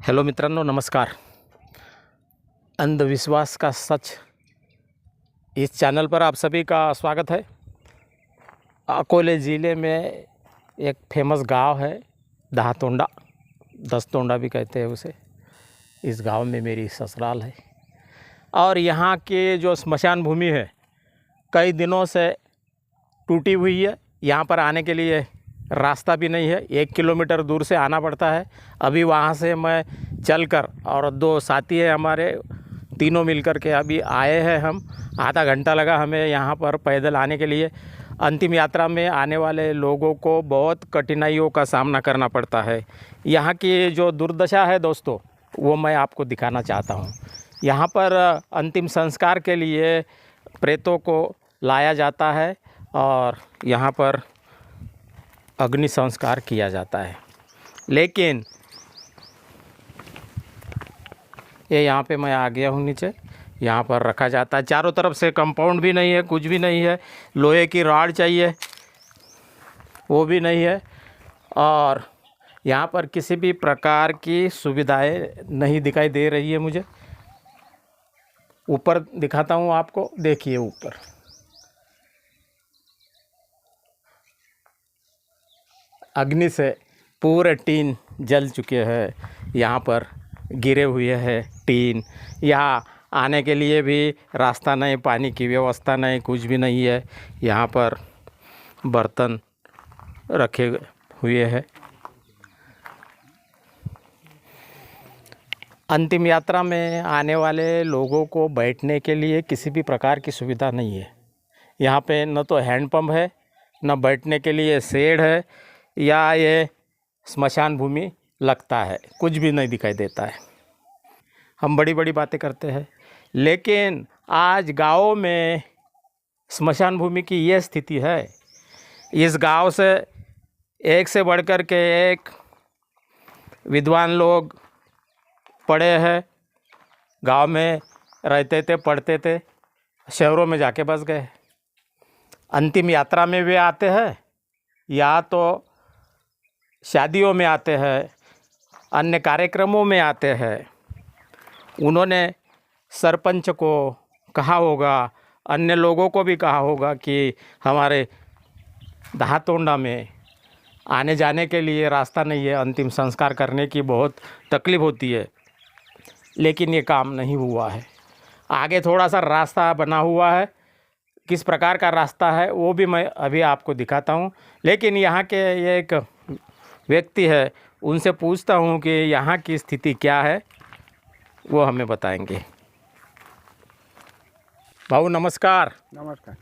Hello मित्रांनो, नमस्कार। अंधविश्वास का सच इस चैनल पर आप सभी का स्वागत है। अकोले ज़िले में एक फेमस गांव है दहातोंडा, 10 तोंडा भी कहते हैं उसे। इस गांव में मेरी ससुराल है और यहाँ के जो स्मशान भूमि है कई दिनों से टूटी हुई है। यहाँ पर आने के लिए रास्ता भी नहीं है, 1 किलोमीटर दूर से आना पड़ता है। अभी वहाँ से मैं चलकर और 2 साथी है हमारे, तीनों मिलकर के अभी आए हैं। हम आधा घंटा लगा हमें यहाँ पर पैदल आने के लिए। अंतिम यात्रा में आने वाले लोगों को बहुत कठिनाइयों का सामना करना पड़ता है। यहाँ की जो दुर्दशा है दोस्तों, वो मैं आपको दिखाना चाहता हूँ। यहाँ पर अंतिम संस्कार के लिए प्रेतों को लाया जाता है और यहाँ पर अग्नि संस्कार किया जाता है। लेकिन ये यहाँ पे मैं आ गया हूँ नीचे, यहाँ पर रखा जाता है। चारों तरफ से कंपाउंड भी नहीं है, कुछ भी नहीं है। लोहे की रॉड चाहिए, वो भी नहीं है। और यहाँ पर किसी भी प्रकार की सुविधाएं नहीं दिखाई दे रही है मुझे। ऊपर दिखाता हूँ आपको, देखिए ऊपर अग्नि से पूरे टीन जल चुके हैं। यहाँ पर गिरे हुए हैं टीन। यहाँ आने के लिए भी रास्ता नहीं, पानी की व्यवस्था नहीं, कुछ भी नहीं है। यहाँ पर बर्तन रखे हुए हैं। अंतिम यात्रा में आने वाले लोगों को बैठने के लिए किसी भी प्रकार की सुविधा नहीं है। यहाँ पे न तो हैंडपम्प है, न बैठने के लिए शेड है, या ये स्मशान भूमि लगता है। कुछ भी नहीं दिखाई देता है। हम बड़ी बड़ी बातें करते हैं, लेकिन आज गाँव में स्मशान भूमि की ये स्थिति है। इस गांव से एक से बढ़कर के एक विद्वान लोग पढ़े हैं। गांव में रहते थे, पढ़ते थे, शहरों में जाके बस गए। अंतिम यात्रा में वे आते हैं, या तो शादियों में आते हैं, अन्य कार्यक्रमों में आते हैं। उन्होंने सरपंच को कहा होगा, अन्य लोगों को भी कहा होगा कि हमारे दहातोंडा में आने जाने के लिए रास्ता नहीं है, अंतिम संस्कार करने की बहुत तकलीफ़ होती है। लेकिन ये काम नहीं हुआ है। आगे थोड़ा सा रास्ता बना हुआ है, किस प्रकार का रास्ता है वो भी मैं अभी आपको दिखाता हूँ। लेकिन यहाँ के ये एक व्यक्ति है, उनसे पूछता हूँ कि यहाँ की स्थिति क्या है, वो हमें बताएंगे। भाऊ नमस्कार। नमस्कार.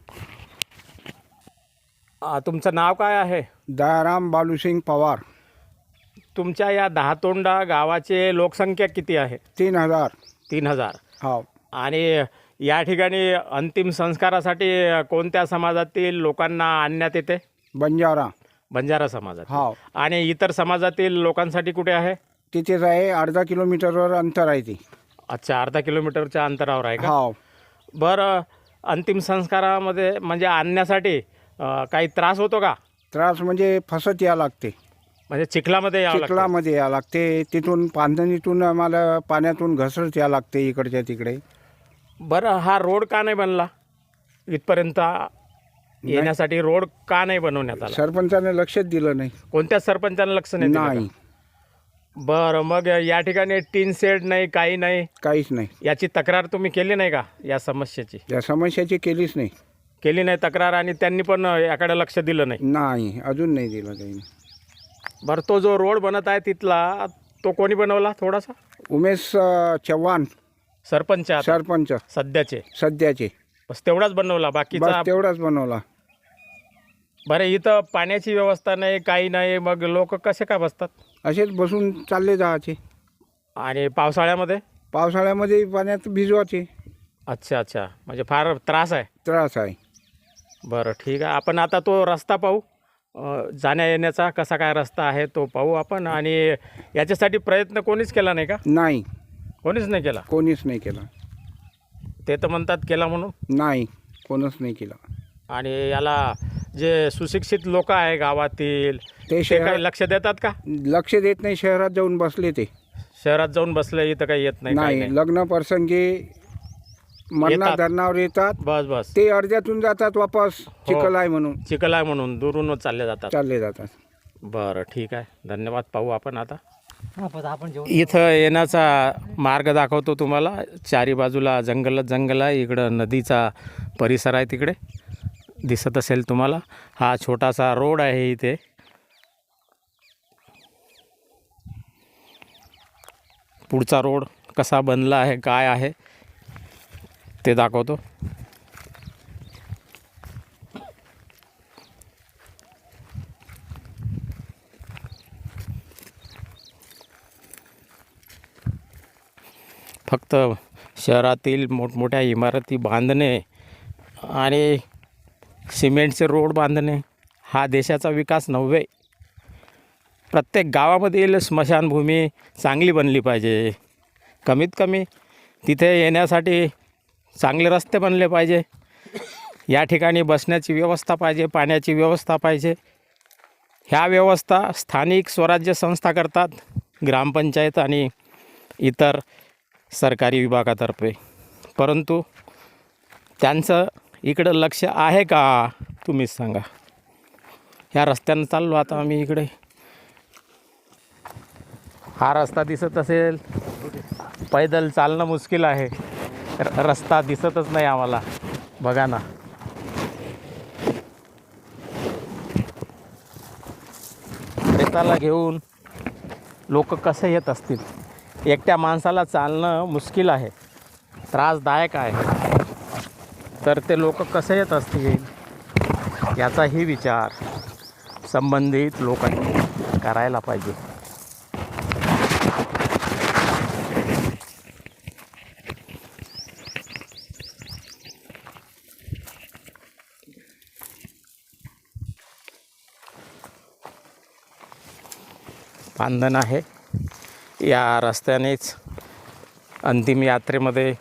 तुमचं नाव काय आहे? दयाराम बालूसिंग पवार. तुमच्या या दहातोंडा गावाचे लोकसंख्या किती आहे? 3000. 3000. हो. आणि या ठिकाणी अंतिम संस्कारासाठी कोणत्या समाजातील लोकांना आणण्यात येते? बंजारा समाजात. हो. आणि इतर समाजातील लोकांसाठी कुठे आहे? तिथेच आहे, अर्धा किलोमीटरवर अंतर आहे ते. अच्छा, अर्धा किलोमीटरच्या अंतरावर आहे का? हो. बरं, अंतिम संस्कारामध्ये म्हणजे आणण्यासाठी काही त्रास होतो का? त्रास म्हणजे फसत यावं लागते, म्हणजे चिखलामध्ये यावं लागतं? चिखलामध्ये यावं लागते. तिथून पांधणीतून आम्हाला पाण्यातून घसरत यावं लागते इकडच्या तिकडे. बरं, हा रोड का नाही बनला? इथपर्यंत येण्यासाठी रोड का नाही बनवण्यात आला? सरपंचाने लक्षच दिलं नाही. कोणत्या सरपंचाने लक्ष नाही दिलं नाही, का? बरं, मग या ठिकाणी टीन शेड नाही, काही नाही, काहीच नाही. याची तक्रार तुम्ही केली नाही का? या समस्येची या समस्याची केलीच नाही. केली नाही तक्रार, आणि त्यांनी पण याकडे लक्ष दिलं नाही? नाही, अजून नाही दिलं त्यांनी. बरं, तो जो रोड बनत आहे तिथला, तो कोणी बनवला? थोडासा उमेश चव्हाण सरपंच आता सरपंच सध्याचे, बस तेवढाच बनवला, बाकीचा? बस तेवढाच बनवला. बरं, इथं पाण्याची व्यवस्था नाही, काही नाही, मग लोक कसे काय बसतात? असेच बसून चालले जायचे. आणि पावसाळ्यामध्ये पाण्यात भिजवायचे. अच्छा, म्हणजे फार त्रास आहे. त्रास आहे. बरं, ठीक आहे. आपण आता तो रस्ता पाहू, जाण्या येण्याचा कसा काय रस्ता आहे तो पाहू आपण. आणि याच्यासाठी प्रयत्न कोणीच केला नाही का? नाही, कोणीच नाही केला? कोणीच नाही केला. ते तर म्हणतात केला म्हणून. नाही, कोणच नाही केला. आणि याला जे सुशिक्षित लोक आहे गावातील, ते काही लक्ष देतात का? लक्ष देत नाही. शहरात जाऊन बसले ते. शहरात जाऊन बसले इथं काही येत नाही, काही नाही, लग्न प्रसंगी मरणा येतात. धरणावर येतात, बस बस ते अर्ध्यातून जातात वापस, चिखल आहे म्हणून चिखल आहे म्हणून दुरूनच चालले जातात. चालले जातात. बरं, ठीक आहे, धन्यवाद. पाहू आपण आता इथं येण्याचा मार्ग दाखवतो तुम्हाला. चारी बाजूला जंगलच जंगल आहे. इकडं नदीचा परिसर आहे, तिकडे दिसत असेल तुम्हाला. हा छोटासा रोड आहे इथे. पुढचा रोड कसा बनला आहे, काय आहे ते दाखवतो. फक्त शहरातील मोठमोठ्या इमारती बांधणे आणि सिमेंटचे रोड बांधणे हा देशाचा विकास नव्हे. प्रत्येक गावामधील स्मशानभूमी चांगली बनली पाहिजे. कमीत कमी तिथे येण्यासाठी चांगले रस्ते बनले पाहिजे. या ठिकाणी बसण्याची व्यवस्था पाहिजे, पाण्याची व्यवस्था पाहिजे. ह्या व्यवस्था स्थानिक स्वराज्य संस्था करतात, ग्रामपंचायत आणि इतर सरकारी विभागातर्फे. परंतु त्यांचं इकडं लक्ष आहे का, तुम्हीच सांगा. ह्या रस्त्यानं चाललो आता आम्ही इकडे. हा रस्ता दिसत असेल, पैदल चालणं मुश्किल आहे. रस्ता दिसतच नाही आम्हाला, बघा ना. रेताला घेऊन लोक कसे येत असतील. एकट्या माणसाला चालणं मुश्किल आहे, त्रासदायक आहे. तर ते लोक कसे येत असतील याचाही विचार संबंधित लोकांनी करायला पाहिजे. बांधण आहे. या रस्त्यानेच अंतिम यात्रेमध्ये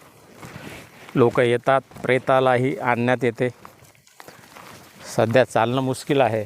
लोक येतात. प्रेतालाही आणण्यात येते. सध्या चालणं मुश्किल आहे.